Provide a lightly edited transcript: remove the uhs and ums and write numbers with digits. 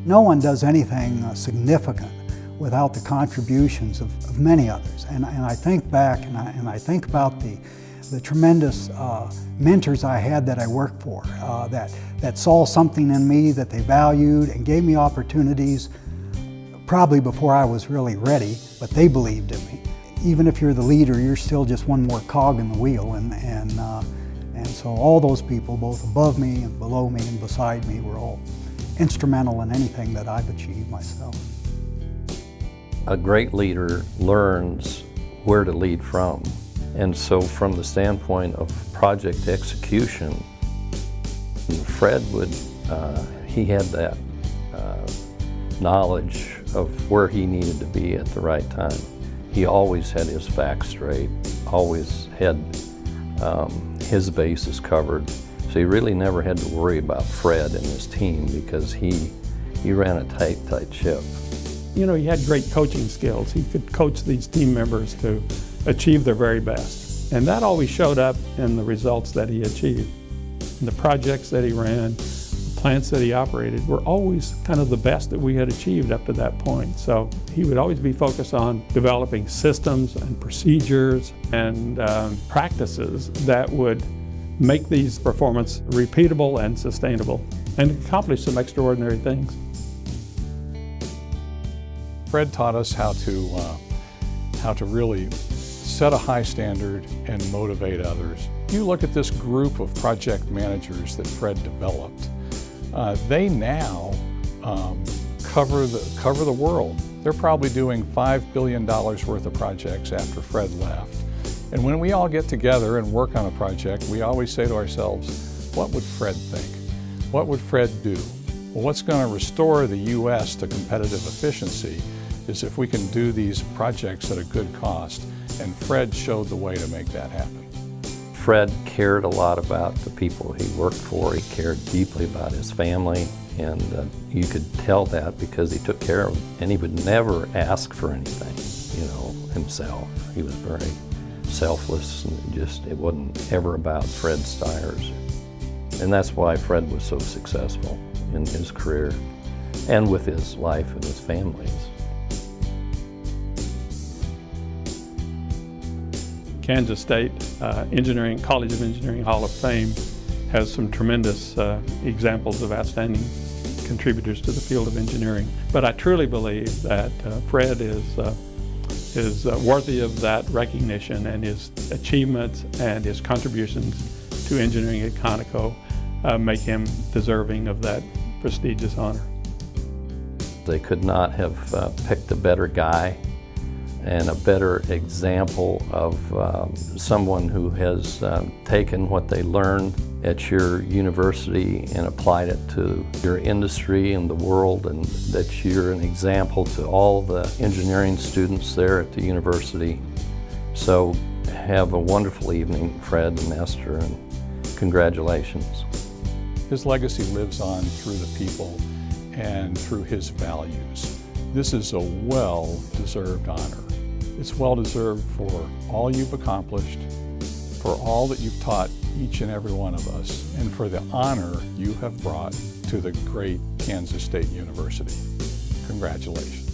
No one does anything significant without the contributions of many others. And I think back and I think about the tremendous mentors I had that I worked for, that saw something in me that they valued and gave me opportunities probably before I was really ready, but they believed in me. Even if you're the leader, you're still just one more cog in the wheel, and so all those people, both above me and below me and beside me, were all instrumental in anything that I've achieved myself. A great leader learns where to lead from. And so from the standpoint of project execution, Fred he had that knowledge of where he needed to be at the right time. He always had his facts straight, always had his bases covered. So he really never had to worry about Fred and his team because he ran a tight ship. You know, he had great coaching skills. He could coach these team members to achieve their very best. And that always showed up in the results that he achieved. And the projects that he ran, the plants that he operated were always kind of the best that we had achieved up to that point. So he would always be focused on developing systems and procedures and practices that would make these performances repeatable and sustainable and accomplish some extraordinary things. Fred taught us how to really set a high standard and motivate others. You look at this group of project managers that Fred developed. They now cover the world. They're probably doing $5 billion worth of projects after Fred left. And when we all get together and work on a project, we always say to ourselves, what would Fred think? What would Fred do? Well, what's going to restore the U.S. to competitive efficiency is if we can do these projects at a good cost, and Fred showed the way to make that happen. Fred cared a lot about the people he worked for. He cared deeply about his family, and you could tell that because he took care of them. And he would never ask for anything, you know, himself. He was very selfless, and it wasn't ever about Fred Stiers. And that's why Fred was so successful in his career and with his life and his family's. Kansas State College of Engineering Hall of Fame has some tremendous examples of outstanding contributors to the field of engineering. But I truly believe that Fred is worthy of that recognition, and his achievements and his contributions to engineering at Conoco make him deserving of that prestigious honor. They could not have picked a better guy and a better example of someone who has taken what they learned at your university and applied it to your industry and the world, and that you're an example to all the engineering students there at the university. So have a wonderful evening, Fred and Esther, and congratulations. His legacy lives on through the people and through his values. This is a well-deserved honor. It's well-deserved for all you've accomplished, for all that you've taught each and every one of us, and for the honor you have brought to the great Kansas State University. Congratulations.